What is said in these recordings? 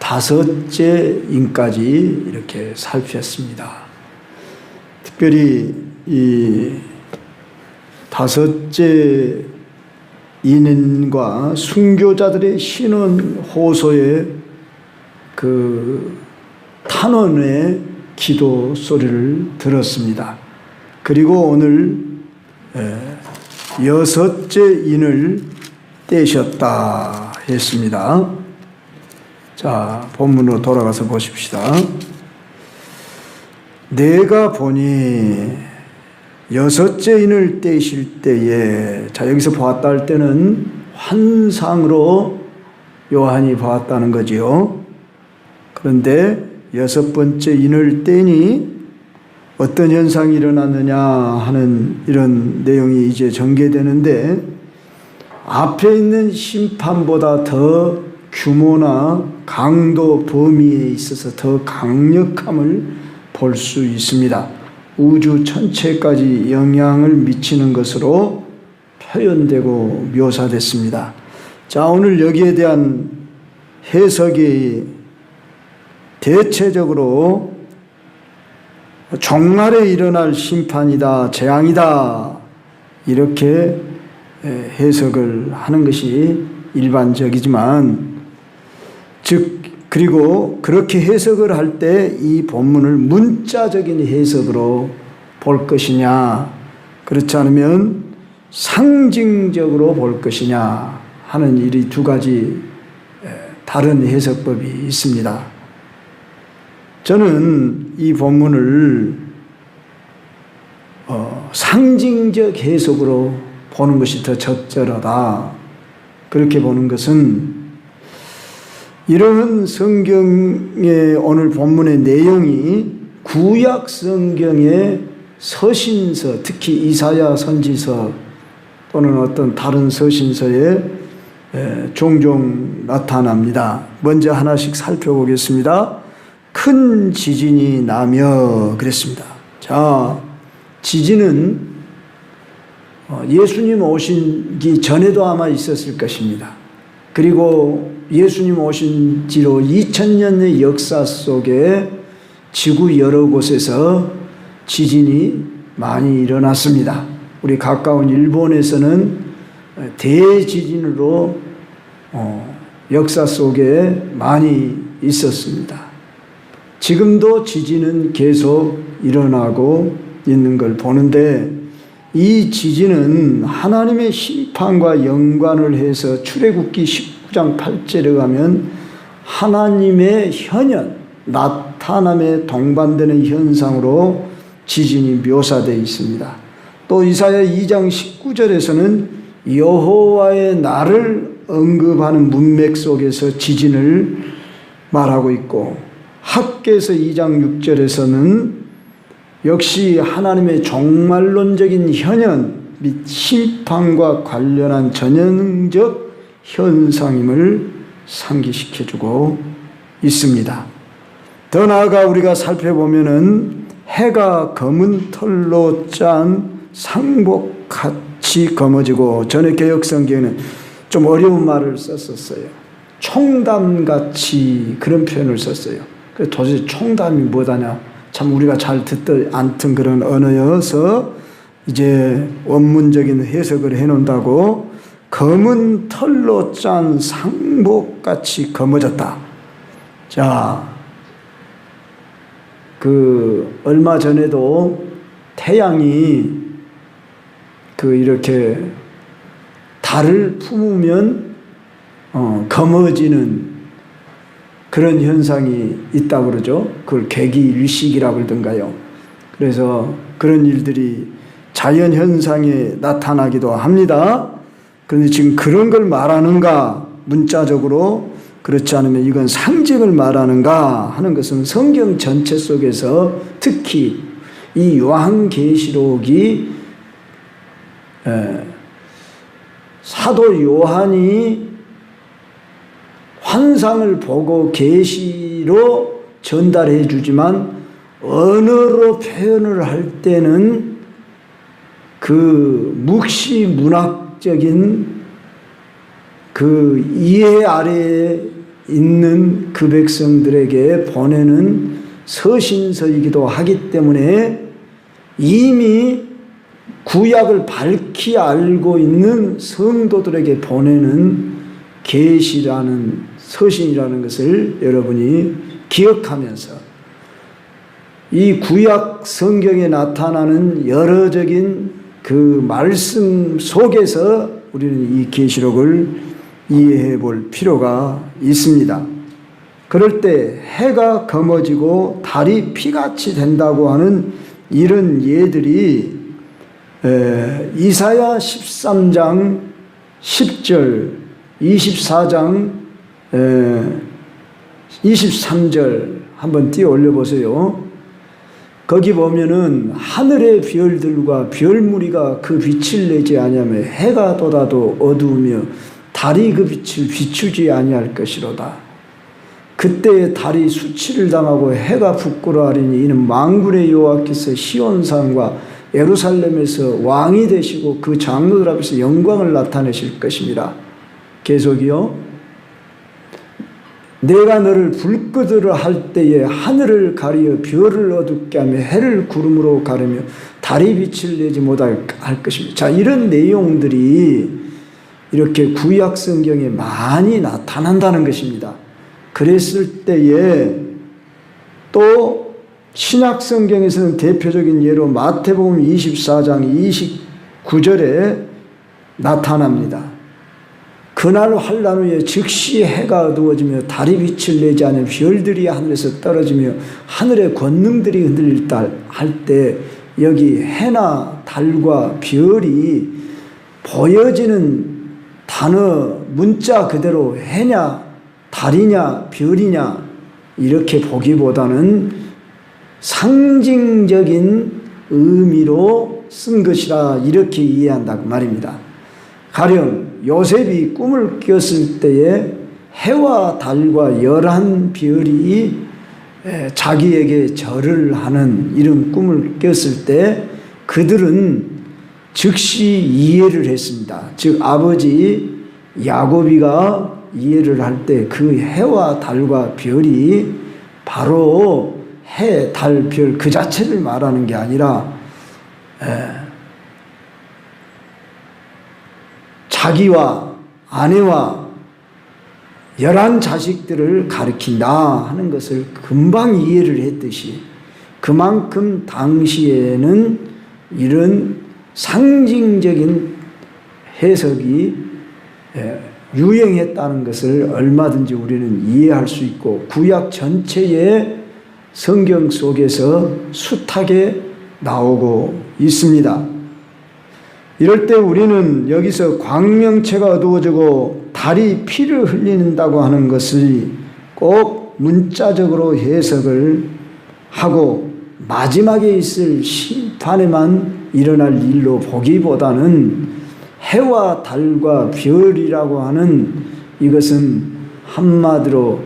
다섯째 인까지 이렇게 살폈습니다. 특별히 이 다섯째 인과 순교자들의 신원 호소의 그 탄원의 기도 소리를 들었습니다. 그리고 오늘 여섯째 인을 떼셨다 했습니다. 자, 본문으로 돌아가서 보십시다. 내가 보니 여섯째 인을 떼실 때에, 자, 여기서 보았다 할 때는 환상으로 요한이 보았다는 거지요. 그런데 여섯 번째 인을 떼니 어떤 현상이 일어났느냐 하는 이런 내용이 이제 전개되는데, 앞에 있는 심판보다 더 규모나 강도 범위에 있어서 더 강력함을 볼 수 있습니다. 우주 전체까지 영향을 미치는 것으로 표현되고 묘사됐습니다. 자, 오늘 여기에 대한 해석이 대체적으로 종말에 일어날 심판이다, 재앙이다, 이렇게 해석을 하는 것이 일반적이지만, 즉 그리고 그렇게 해석을 할 때 이 본문을 문자적인 해석으로 볼 것이냐, 그렇지 않으면 상징적으로 볼 것이냐 하는 이 두 가지 다른 해석법이 있습니다. 저는 이 본문을 상징적 해석으로 보는 것이 더 적절하다, 그렇게 보는 것은 이런 성경의 오늘 본문의 내용이 구약 성경의 서신서, 특히 이사야 선지서 또는 어떤 다른 서신서에 종종 나타납니다. 먼저 하나씩 살펴보겠습니다. 큰 지진이 나며 그랬습니다. 자, 지진은 예수님 오시기 전에도 아마 있었을 것입니다. 그리고 예수님 오신 지로 2000년의 역사 속에 지구 여러 곳에서 지진이 많이 일어났습니다. 우리 가까운 일본에서는 대지진으로 역사 속에 많이 있었습니다. 지금도 지진은 계속 일어나고 있는 걸 보는데, 이 지진은 하나님의 심판과 연관을 해서 출애굽기 19장 8절에 가면 하나님의 현현, 나타남에 동반되는 현상으로 지진이 묘사되어 있습니다. 또 이사야 2장 19절에서는 여호와의 날을 언급하는 문맥 속에서 지진을 말하고 있고, 학개서 2장 6절에서는 역시 하나님의 종말론적인 현현 및 심판과 관련한 전형적 현상임을 상기시켜주고 있습니다. 더 나아가 우리가 살펴보면은 해가 검은 털로 짠 상복같이 검어지고, 전에 개역성경에는 좀 어려운 말을 썼었어요. 총담같이, 그런 표현을 썼어요. 그래서 도대체 총담이 뭐다냐, 참 우리가 잘 듣도 않던 그런 언어여서 이제 원문적인 해석을 해놓는다고, 검은 털로 짠 상복같이 검어졌다. 자, 얼마 전에도 태양이 이렇게 달을 품으면 검어지는 그런 현상이 있다고 그러죠. 그걸 개기일식이라고 그러던가요. 그래서 그런 일들이 자연 현상에 나타나기도 합니다. 그런데 지금 그런 걸 말하는가, 문자적으로, 그렇지 않으면 이건 상징을 말하는가 하는 것은 성경 전체 속에서 특히 이 요한계시록이 사도 요한이 환상을 보고 계시로 전달해 주지만 언어로 표현을 할 때는 그 묵시문학적인 그 이해 아래에 있는 그 백성들에게 보내는 서신서이기도 하기 때문에 이미 구약을 밝히 알고 있는 성도들에게 보내는 계시라는 서신이라는 것을 여러분이 기억하면서 이 구약 성경에 나타나는 여러적인 그 말씀 속에서 우리는 이 계시록을 이해해 볼 필요가 있습니다. 그럴 때 해가 검어지고 달이 피같이 된다고 하는 이런 예들이 이사야 13장 10절, 24장 23절 한번 띄어 올려보세요. 거기 보면은 하늘의 별들과 별무리가 그 빛을 내지 아니하며 해가 돋아도 어두우며 달이 그 빛을 비추지 아니할 것이로다. 그때 달이 수치를 당하고 해가 부끄러워하리니 이는 만군의 여호와께서 시온산과 예루살렘에서 왕이 되시고 그 장로들 앞에서 영광을 나타내실 것입니다. 계속이요. 내가 너를 불끄드러 할 때에 하늘을 가리어 별을 어둡게 하며 해를 구름으로 가르며 달이 빛을 내지 못할 것입니다. 자, 이런 내용들이 이렇게 구약 성경에 많이 나타난다는 것입니다. 그랬을 때에 또 신약 성경에서는 대표적인 예로 마태복음 24장 29절에 나타납니다. 그날 환난 후에 즉시 해가 어두워지며 달이 빛을 내지 않은 별들이 하늘에서 떨어지며 하늘의 권능들이 흔들릴 할 때 여기 해나 달과 별이 보여지는 단어 문자 그대로 해냐 달이냐 별이냐 이렇게 보기보다는 상징적인 의미로 쓴 것이라 이렇게 이해한다고 말입니다. 가령 요셉이 꿈을 꿨을 때에 해와 달과 11별이 자기에게 절을 하는 이런 꿈을 꿨을 때 그들은 즉시 이해를 했습니다. 즉 아버지 야곱이가 이해를 할 때 그 해와 달과 별이 바로 해, 달, 별 그 자체를 말하는 게 아니라 자기와 아내와 11 자식들을 가리킨다 하는 것을 금방 이해를 했듯이 그만큼 당시에는 이런 상징적인 해석이 유행했다는 것을 얼마든지 우리는 이해할 수 있고 구약 전체의 성경 속에서 숱하게 나오고 있습니다. 이럴 때 우리는 여기서 광명체가 어두워지고 달이 피를 흘린다고 하는 것을 꼭 문자적으로 해석을 하고 마지막에 있을 심판에만 일어날 일로 보기보다는 해와 달과 별이라고 하는 이것은 한마디로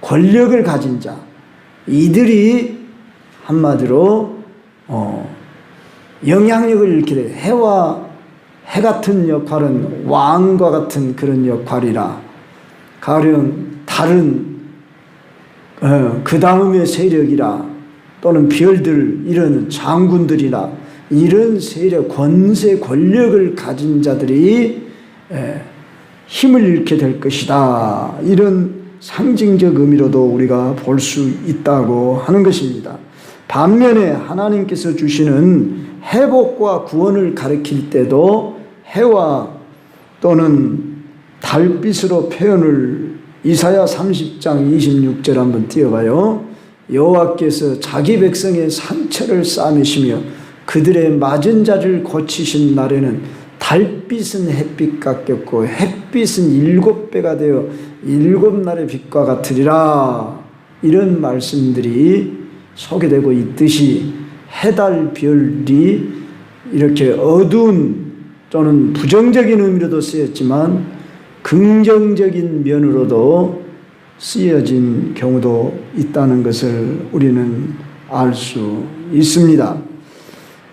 권력을 가진 자, 이들이 한마디로 영향력을 잃게 돼. 해 같은 역할은 왕과 같은 그런 역할이라. 가령 달은 그 다음의 세력이라 또는 별들 이런 장군들이라 이런 세력, 권력을 가진 자들이 힘을 잃게 될 것이다. 이런 상징적 의미로도 우리가 볼 수 있다고 하는 것입니다. 반면에 하나님께서 주시는 회복과 구원을 가리킬 때도 해와 또는 달빛으로 표현을 이사야 30장 26절 한번 띄워봐요. 여호와께서 자기 백성의 상처를 싸매시며 그들의 맞은 자를 고치신 날에는 달빛은 햇빛 같겠고 햇빛은 7배가 되어 7날의 빛과 같으리라. 이런 말씀들이 소개되고 있듯이 해달 별이 이렇게 어두운 또는 부정적인 의미로도 쓰였지만 긍정적인 면으로도 쓰여진 경우도 있다는 것을 우리는 알 수 있습니다.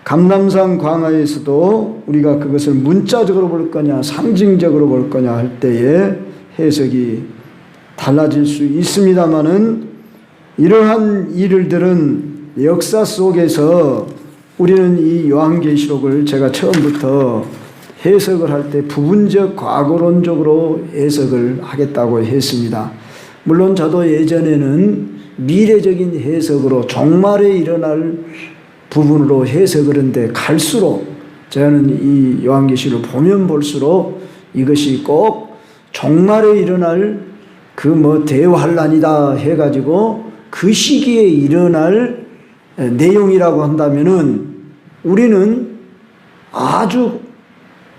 감람산 광야에서도 우리가 그것을 문자적으로 볼 거냐 상징적으로 볼 거냐 할 때에 해석이 달라질 수 있습니다마는 이러한 일들은 역사 속에서 우리는 이 요한계시록을 제가 처음부터 해석을 할 때 부분적 과거론적으로 해석을 하겠다고 했습니다. 물론 저도 예전에는 미래적인 해석으로 종말에 일어날 부분으로 해석을 했는데 갈수록 저는 이 요한계시록을 보면 볼수록 이것이 꼭 종말에 일어날 그 대환란이다 해가지고 그 시기에 일어날 내용이라고 한다면은 우리는 아주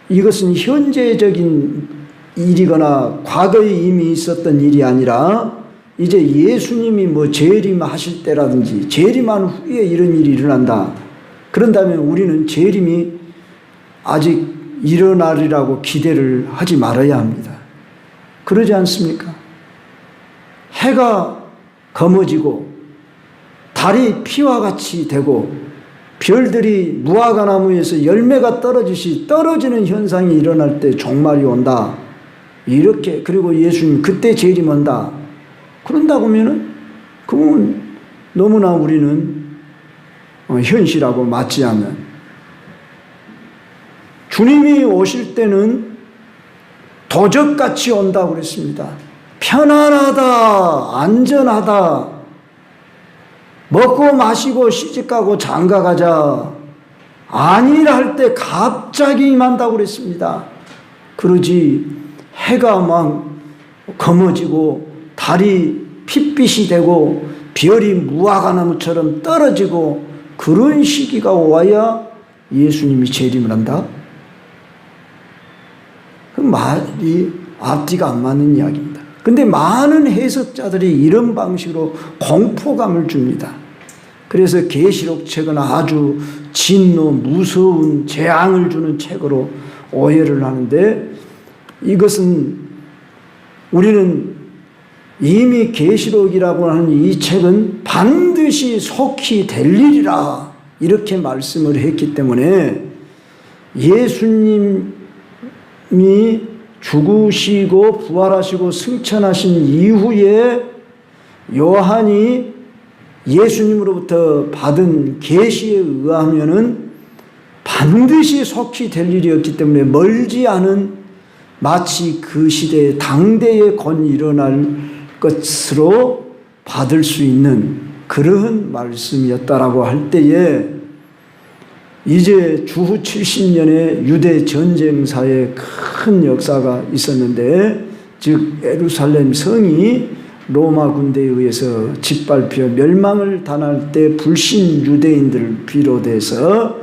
이것은 현재적인 일이거나 과거에 이미 있었던 일이 아니라 이제 예수님이 재림하실 때라든지 재림한 후에 이런 일이 일어난다. 그런다면 우리는 재림이 아직 일어나리라고 기대를 하지 말아야 합니다. 그러지 않습니까? 해가 검어지고 달이 피와 같이 되고 별들이 무화과나무에서 열매가 떨어지는 현상이 일어날 때 종말이 온다. 이렇게 그리고 예수님 그때 재림한다. 그런다고 하면은 그건 너무나 우리는 현실하고 맞지 않는, 주님이 오실 때는 도적같이 온다고 그랬습니다. 편안하다, 안전하다, 먹고 마시고 시집가고 장가가자, 아니라 할 때 갑자기 임한다고 그랬습니다. 그러지 해가 막 검어지고 달이 핏빛이 되고 별이 무화과나무처럼 떨어지고 그런 시기가 와야 예수님이 재림을 한다? 그 말이 앞뒤가 안 맞는 이야기입니다. 근데 많은 해석자들이 이런 방식으로 공포감을 줍니다. 그래서 계시록 책은 아주 진노, 무서운 재앙을 주는 책으로 오해를 하는데, 이것은 우리는 이미 계시록이라고 하는 이 책은 반드시 속히 될 일이라 이렇게 말씀을 했기 때문에 예수님이 죽으시고 부활하시고 승천하신 이후에 요한이 예수님으로부터 받은 계시에 의하면은 반드시 속히 될 일이었기 때문에 멀지 않은, 마치 그 시대에 당대에 곧 일어날 것으로 받을 수 있는 그러한 말씀이었다라고 할 때에, 이제 주후 70년의 유대 전쟁사에 큰 역사가 있었는데, 즉 예루살렘 성이 로마 군대에 의해서 짓밟혀 멸망을 당할 때 불신 유대인들을 비롯해서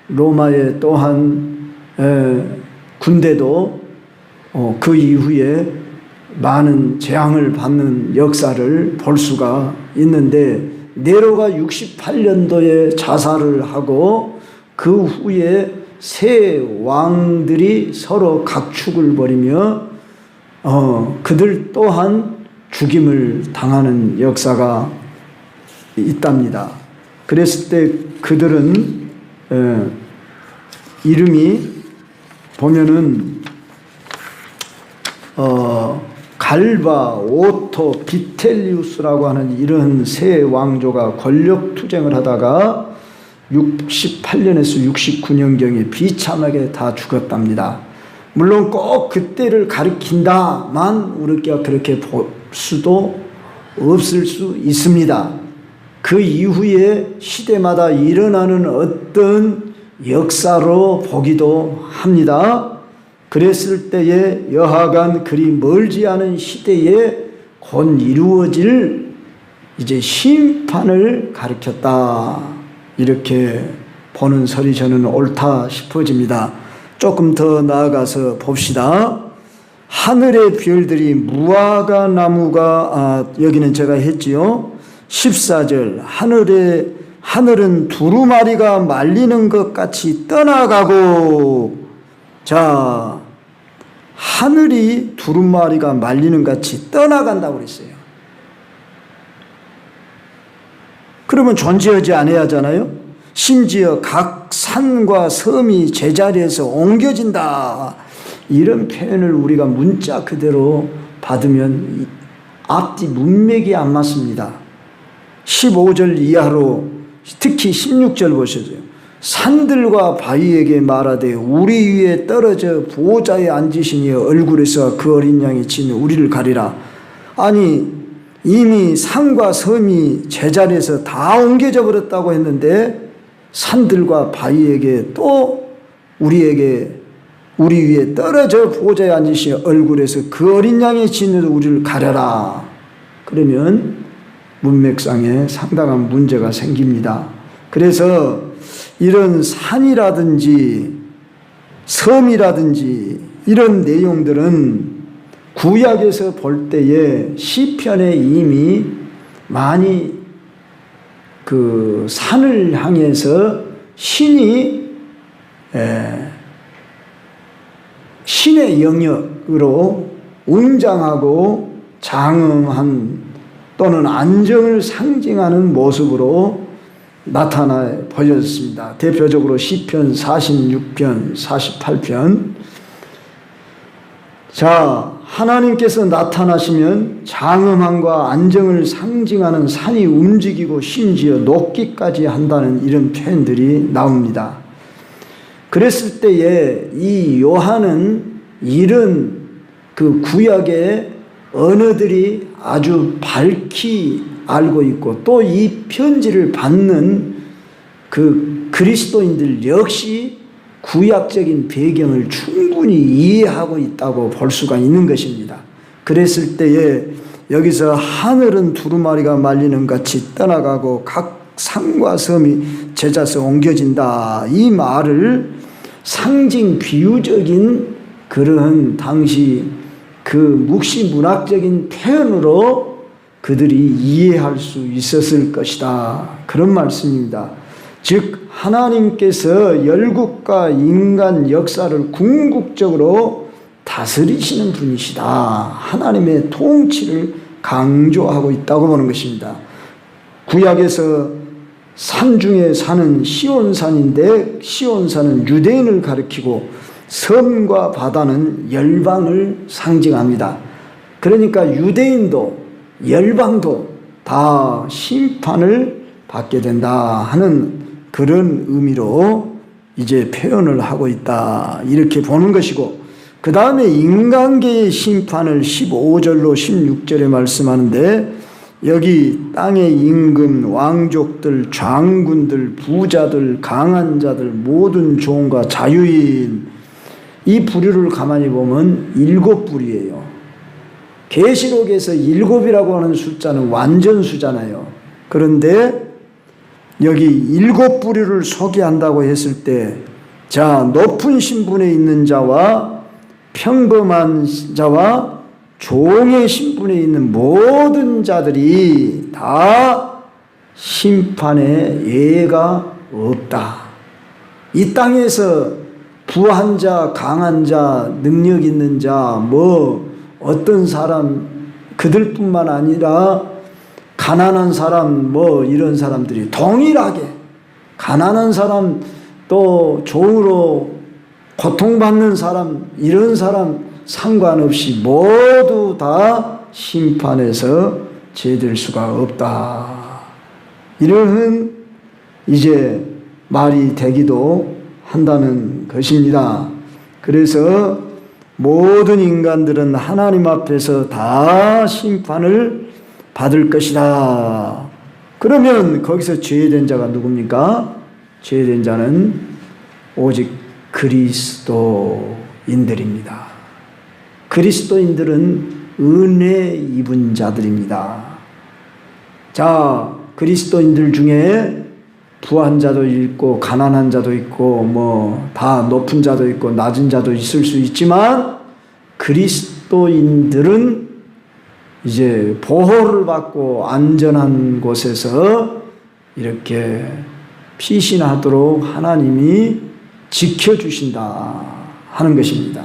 로마의 또한 군대도 그 이후에 많은 재앙을 받는 역사를 볼 수가 있는데, 네로가 68년도에 자살을 하고 그 후에 세 왕들이 서로 각축을 벌이며 그들 또한 죽임을 당하는 역사가 있답니다. 그랬을 때 그들은 이름이 보면은 갈바, 오토, 비텔리우스라고 하는 이런 세 왕조가 권력 투쟁을 하다가 68년에서 69년경에 비참하게 다 죽었답니다. 물론 꼭 그때를 가리킨다만 우리가 그렇게 볼 수도 없을 수 있습니다. 그 이후에 시대마다 일어나는 어떤 역사로 보기도 합니다. 그랬을 때에 여하간 그리 멀지 않은 시대에 곧 이루어질 이제 심판을 가리켰다, 이렇게 보는 설이 저는 옳다 싶어집니다. 조금 더 나아가서 봅시다. 하늘의 별들이 무화과 나무가 여기는 제가 했지요. 14절 하늘은 두루마리가 말리는 것 같이 떠나가고, 자, 하늘이 두루마리가 말리는 것 같이 떠나간다고 그랬어요. 그러면 존재하지 않아야 하잖아요. 심지어 각 산과 섬이 제자리에서 옮겨진다, 이런 표현을 우리가 문자 그대로 받으면 앞뒤 문맥이 안 맞습니다. 15절 이하로 특히 16절 보셔도요. 산들과 바위에게 말하되 우리 위에 떨어져 보좌에 앉으시니 얼굴에서 그 어린 양이 진 우리를 가리라. 아니 이미 산과 섬이 제자리에서 다 옮겨져 버렸다고 했는데 산들과 바위에게 또 우리 위에 떨어져 보좌에 앉으시니 얼굴에서 그 어린 양이 진 우리를 가려라. 그러면 문맥상에 상당한 문제가 생깁니다. 그래서 이런 산이라든지 섬이라든지 이런 내용들은 구약에서 볼 때에 시편에 이미 많이 그 산을 향해서 신이 신의 영역으로 웅장하고 장엄한 또는 안정을 상징하는 모습으로 나타나 보여졌습니다. 대표적으로 시편 46편, 48편. 자, 하나님께서 나타나시면 장엄함과 안정을 상징하는 산이 움직이고 심지어 녹기까지 한다는 이런 표현들이 나옵니다. 그랬을 때에 이 요한은 이런 그 구약의 언어들이 아주 밝히 알고 있고 또 이 편지를 받는 그 그리스도인들 역시 구약적인 배경을 충분히 이해하고 있다고 볼 수가 있는 것입니다. 그랬을 때에 여기서 하늘은 두루마리가 말리는 같이 떠나가고 각 산과 섬이 제자서 옮겨진다. 이 말을 상징 비유적인 그러한 당시 그 묵시문학적인 표현으로 그들이 이해할 수 있었을 것이다. 그런 말씀입니다. 즉 하나님께서 열국과 인간 역사를 궁극적으로 다스리시는 분이시다. 하나님의 통치를 강조하고 있다고 보는 것입니다. 구약에서 산 중에 산은 시온산인데 시온산은 유대인을 가리키고 섬과 바다는 열방을 상징합니다. 그러니까 유대인도 열방도 다 심판을 받게 된다 하는 그런 의미로 이제 표현을 하고 있다 이렇게 보는 것이고, 그 다음에 인간계의 심판을 15절로 16절에 말씀하는데 여기 땅의 임금, 왕족들, 장군들, 부자들, 강한 자들, 모든 종과 자유인, 이 부류를 가만히 보면 7부류예요. 계시록에서 7이라고 하는 숫자는 완전수잖아요. 그런데 여기 7부류를 소개한다고 했을 때, 자, 높은 신분에 있는 자와 평범한 자와 종의 신분에 있는 모든 자들이 다 심판의 예가 없다. 이 땅에서 부한 자, 강한 자, 능력 있는 자, 어떤 사람, 그들뿐만 아니라 가난한 사람, 이런 사람들이 동일하게, 가난한 사람, 또 종으로 고통받는 사람, 이런 사람 상관없이 모두 다 심판에서 제될 수가 없다. 이러한 이제 말이 되기도 한다는 것입니다. 그래서 모든 인간들은 하나님 앞에서 다 심판을 받을 것이다. 그러면 거기서 죄된 자가 누굽니까? 죄된 자는 오직 그리스도인들입니다. 그리스도인들은 은혜 입은 자들입니다. 자, 그리스도인들 중에 부한 자도 있고 가난한 자도 있고 다 높은 자도 있고 낮은 자도 있을 수 있지만 그리스도인들은 이제 보호를 받고 안전한 곳에서 이렇게 피신하도록 하나님이 지켜주신다 하는 것입니다.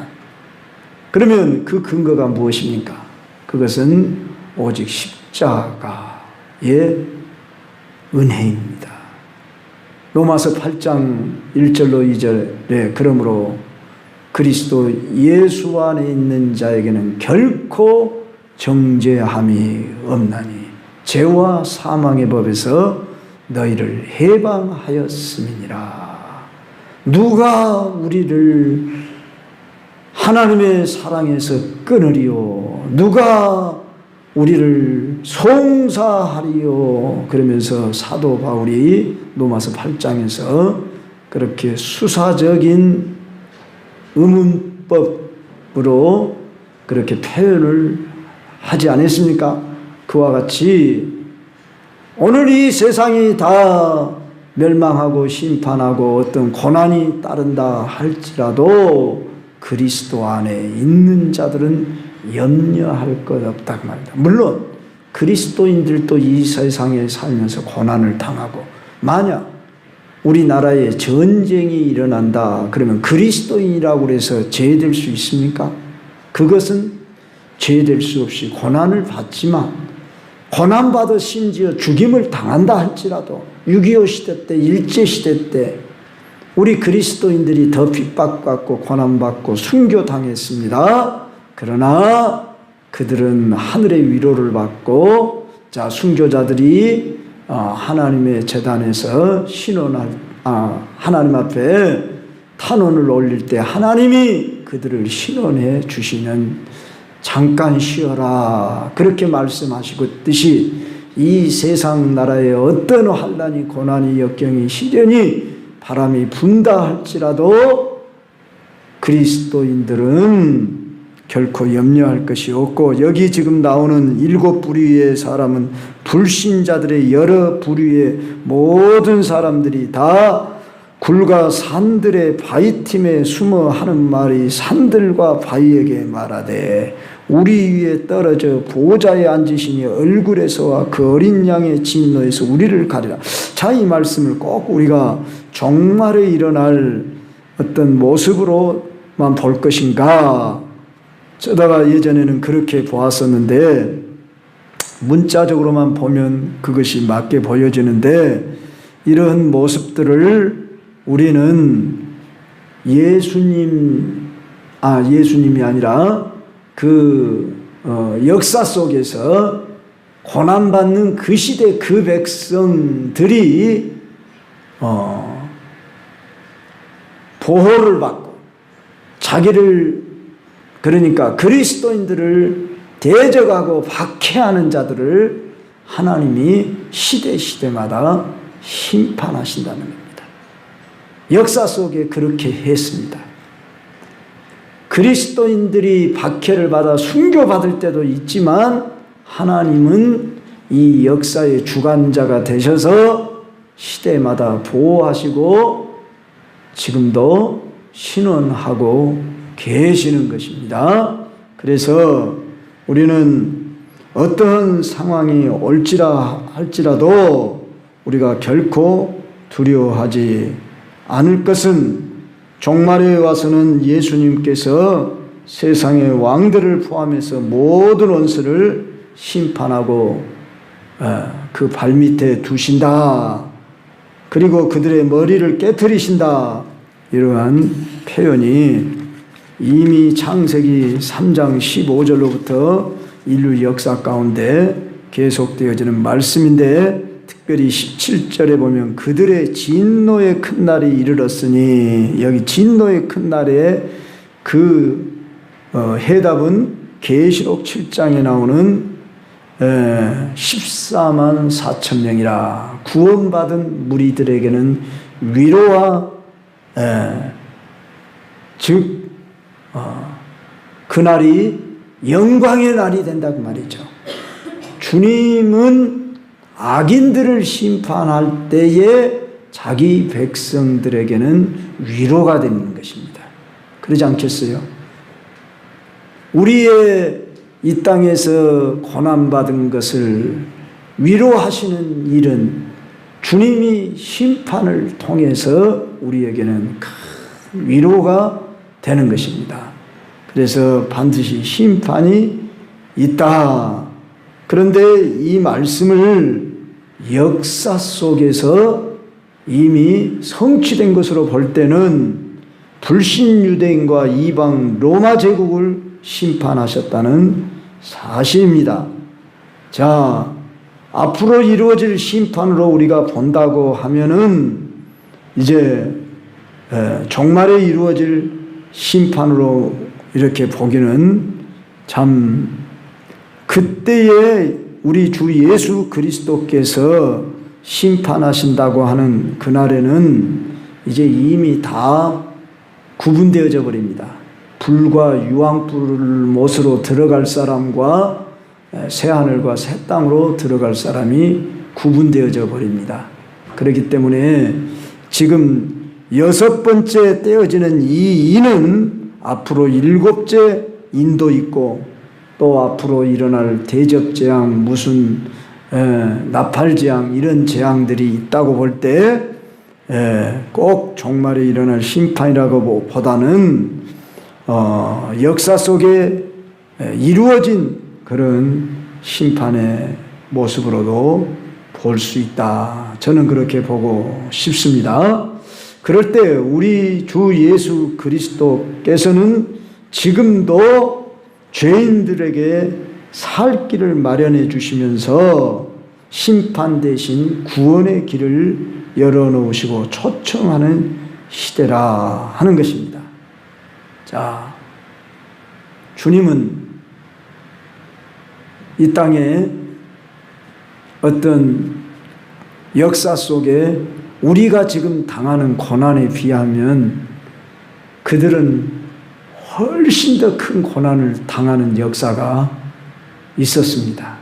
그러면 그 근거가 무엇입니까? 그것은 오직 십자가의 은혜입니다. 로마서 8장 1절로 2절에 그러므로 그리스도 예수 안에 있는 자에게는 결코 정죄함이 없나니 죄와 사망의 법에서 너희를 해방하였음이니라. 누가 우리를 하나님의 사랑에서 끊으리요? 누가 우리를 송사하리요? 그러면서 사도 바울이 로마서 8장에서 그렇게 수사적인 의문법으로 그렇게 표현을 하지 않았습니까? 그와 같이 오늘 이 세상이 다 멸망하고 심판하고 어떤 고난이 따른다 할지라도 그리스도 안에 있는 자들은 염려할 것 없다고 말합니다. 물론 그리스도인들도 이 세상에 살면서 고난을 당하고, 만약 우리나라에 전쟁이 일어난다 그러면 그리스도인이라고 해서 죄될 수 있습니까? 그것은 죄될 수 없이 고난을 받지만, 고난받아 심지어 죽임을 당한다 할지라도 6.25 시대 때, 일제시대 때 우리 그리스도인들이 더 핍박받고 고난받고 순교당했습니다. 그러나 그들은 하늘의 위로를 받고, 자, 순교자들이 하나님의 제단에서 하나님 앞에 탄원을 올릴 때 하나님이 그들을 신원해 주시는, 잠깐 쉬어라 그렇게 말씀하시고 뜻이, 이 세상 나라에 어떤 환난이 고난이 역경이 시련이 바람이 분다 할지라도 그리스도인들은 결코 염려할 것이 없고, 여기 지금 나오는 7부류의 사람은 불신자들의 여러 부류의 모든 사람들이 다 굴과 산들의 바위 틈에 숨어 하는 말이 산들과 바위에게 말하되 우리 위에 떨어져 보좌에 앉으시니 얼굴에서와 그 어린 양의 진노에서 우리를 가리라. 자, 이 말씀을 꼭 우리가 종말에 일어날 어떤 모습으로만 볼 것인가, 저다가 예전에는 그렇게 보았었는데 문자적으로만 보면 그것이 맞게 보여지는데, 이런 모습들을 우리는 예수님이 아니라 역사 속에서 고난받는 그 시대 그 백성들이 보호를 받고 자기를, 그러니까 그리스도인들을 대적하고 박해하는 자들을 하나님이 시대마다 심판하신다는 겁니다. 역사 속에 그렇게 했습니다. 그리스도인들이 박해를 받아 순교받을 때도 있지만 하나님은 이 역사의 주관자가 되셔서 시대마다 보호하시고 지금도 신원하고 계시는 것입니다. 그래서 우리는 어떤 상황이 올지라 할지라도 우리가 결코 두려워하지 않을 것은, 종말에 와서는 예수님께서 세상의 왕들을 포함해서 모든 원수를 심판하고 그 발밑에 두신다. 그리고 그들의 머리를 깨트리신다. 이러한 표현이 이미 창세기 3장 15절로부터 인류 역사 가운데 계속되어지는 말씀인데, 특별히 17절에 보면 그들의 진노의 큰 날이 이르렀으니, 여기 진노의 큰 날에 그 해답은 계시록 7장에 나오는 14만 4천 명이라. 구원받은 무리들에게는 위로와 즉 그날이 영광의 날이 된다고 말이죠. 주님은 악인들을 심판할 때에 자기 백성들에게는 위로가 되는 것입니다. 그러지 않겠어요? 우리의 이 땅에서 고난받은 것을 위로하시는 일은 주님이 심판을 통해서 우리에게는 큰 위로가 되는 것입니다. 그래서 반드시 심판이 있다. 그런데 이 말씀을 역사 속에서 이미 성취된 것으로 볼 때는 불신 유대인과 이방 로마 제국을 심판하셨다는 사실입니다. 자, 앞으로 이루어질 심판으로 우리가 본다고 하면은 이제 종말에 이루어질 심판으로 이렇게 보기는 참 그때에 우리 주 예수 그리스도께서 심판하신다고 하는 그날에는 이제 이미 다 구분되어져 버립니다. 불과 유황불 못으로 들어갈 사람과 새하늘과 새 땅으로 들어갈 사람이 구분되어져 버립니다. 그렇기 때문에 지금 6번째 떼어지는 이 인은 앞으로 7째 인도 있고 또 앞으로 일어날 대접재앙 무슨 나팔재앙 이런 재앙들이 있다고 볼 때 꼭 종말에 일어날 심판이라고 보다는 역사 속에 이루어진 그런 심판의 모습으로도 볼 수 있다. 저는 그렇게 보고 싶습니다. 그럴 때 우리 주 예수 그리스도께서는 지금도 죄인들에게 살 길을 마련해 주시면서 심판 대신 구원의 길을 열어놓으시고 초청하는 시대라 하는 것입니다. 자, 주님은 이 땅에 어떤 역사 속에 우리가 지금 당하는 고난에 비하면 그들은 훨씬 더 큰 고난을 당하는 역사가 있었습니다.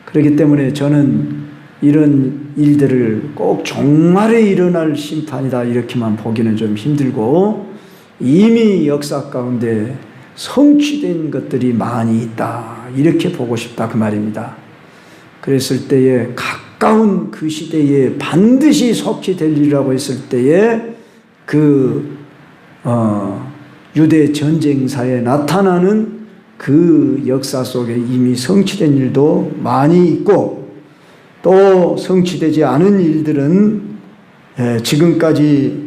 그렇기 때문에 저는 이런 일들을 꼭 종말에 일어날 심판이다 이렇게만 보기는 좀 힘들고 이미 역사 가운데 성취된 것들이 많이 있다 이렇게 보고 싶다 그 말입니다. 그랬을 때에 가까운 그 시대에 반드시 속히될 일이라고 했을 때에 그 유대 전쟁사에 나타나는 그 역사 속에 이미 성취된 일도 많이 있고 또 성취되지 않은 일들은 지금까지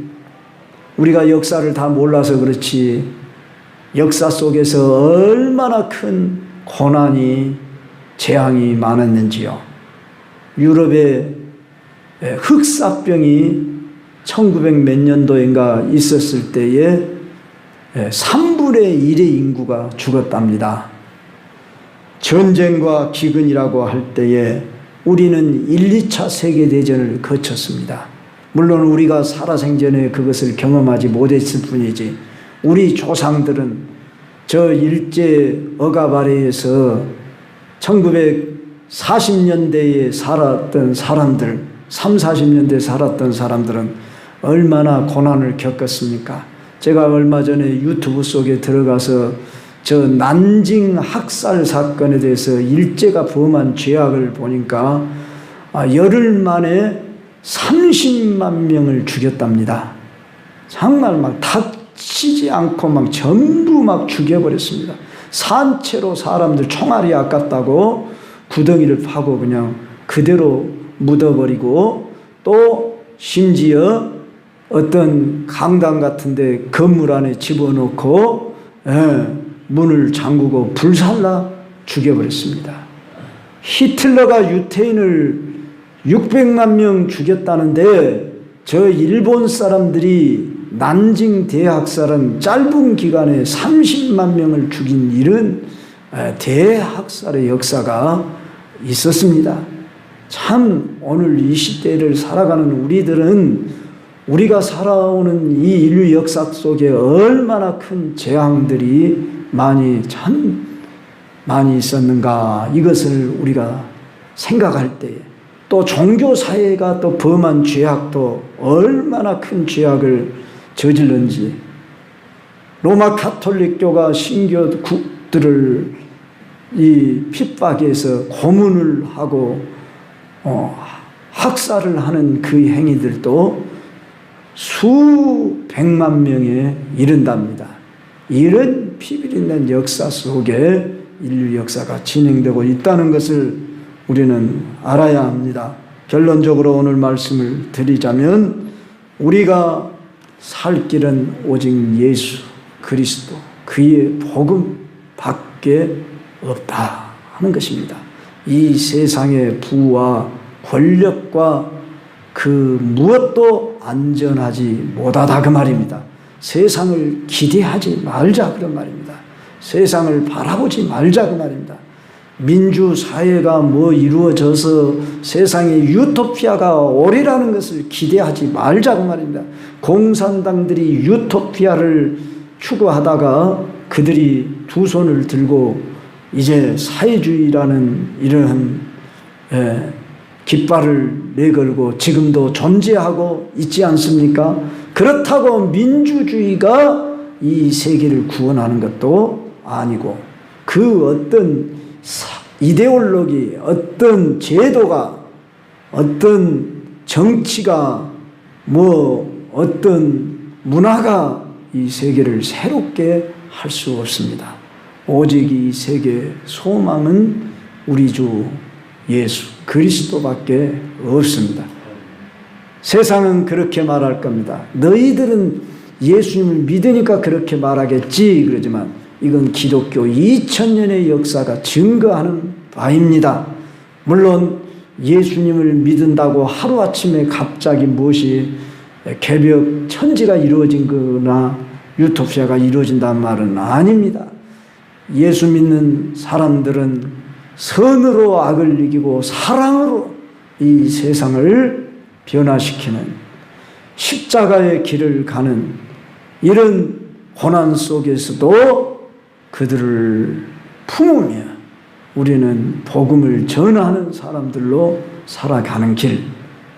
우리가 역사를 다 몰라서 그렇지 역사 속에서 얼마나 큰 고난이 재앙이 많았는지요. 유럽에 흑사병이 1900 몇 년도인가 있었을 때에 3분의 1의 인구가 죽었답니다. 전쟁과 기근이라고 할 때에 우리는 1, 2차 세계대전을 거쳤습니다. 물론 우리가 살아생전에 그것을 경험하지 못했을 뿐이지 우리 조상들은 저 일제 억압 아래에서 1940년대에 살았던 사람들 30, 40년대에 살았던 사람들은 얼마나 고난을 겪었습니까? 제가 얼마 전에 유튜브 속에 들어가서 저 난징 학살 사건에 대해서 일제가 범한 죄악을 보니까 열흘 만에 30만 명을 죽였답니다. 정말 막 다치지 않고 막 전부 막 죽여버렸습니다. 산채로 사람들 총알이 아깝다고 구덩이를 파고 그냥 그대로 묻어버리고 또 심지어 어떤 강당 같은데 건물 안에 집어넣고 문을 잠그고 불살라 죽여버렸습니다. 히틀러가 유태인을 600만 명 죽였다는데 저 일본 사람들이 난징 대학살은 짧은 기간에 30만 명을 죽인 이런 대학살의 역사가 있었습니다. 참 오늘 이 시대를 살아가는 우리들은 우리가 살아오는 이 인류 역사 속에 얼마나 큰 재앙들이 많이 있었는가 이것을 우리가 생각할 때에 또 종교사회가 또 범한 죄악도 얼마나 큰 죄악을 저질렀는지 로마 가톨릭교가 신교들을 이 핍박해서 고문을 하고 학살을 하는 그 행위들도 수백만 명에 이른답니다. 이런 피비린낸 역사 속에 인류 역사가 진행되고 있다는 것을 우리는 알아야 합니다. 결론적으로 오늘 말씀을 드리자면 우리가 살 길은 오직 예수 그리스도 그의 복음 밖에 없다 하는 것입니다. 이 세상의 부와 권력과 그 무엇도 안전하지 못하다 그 말입니다. 세상을 기대하지 말자 그런 말입니다. 세상을 바라보지 말자 그 말입니다. 민주사회가 뭐 이루어져서 세상에 유토피아가 오리라는 것을 기대하지 말자 그 말입니다. 공산당들이 유토피아를 추구하다가 그들이 두 손을 들고 이제 사회주의라는 이러한 깃발을 내걸고 지금도 존재하고 있지 않습니까? 그렇다고 민주주의가 이 세계를 구원하는 것도 아니고 그 어떤 이데올로기, 어떤 제도가, 어떤 정치가, 뭐 어떤 문화가 이 세계를 새롭게 할 수 없습니다. 오직 이 세계의 소망은 우리 주 예수 그리스도밖에 없습니다. 세상은 그렇게 말할 겁니다. 너희들은 예수님을 믿으니까 그렇게 말하겠지 그러지만 이건 기독교 2000년의 역사가 증거하는 바입니다. 물론 예수님을 믿는다고 하루아침에 갑자기 무엇이 개벽 천지가 이루어진 거나 유토피아가 이루어진다는 말은 아닙니다. 예수 믿는 사람들은 선으로 악을 이기고 사랑으로 이 세상을 변화시키는 십자가의 길을 가는 이런 고난 속에서도 그들을 품으며 우리는 복음을 전하는 사람들로 살아가는 길,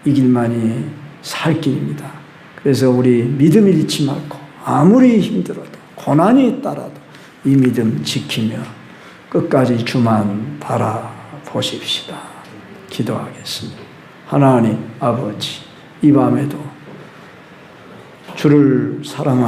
이 길만이 살 길입니다. 그래서 우리 믿음 잃지 말고 아무리 힘들어도 고난이 있더라도 이 믿음 지키며 끝까지 주만 바라보십시다. 기도하겠습니다. 하나님 아버지, 이 밤에도 주를 사랑하고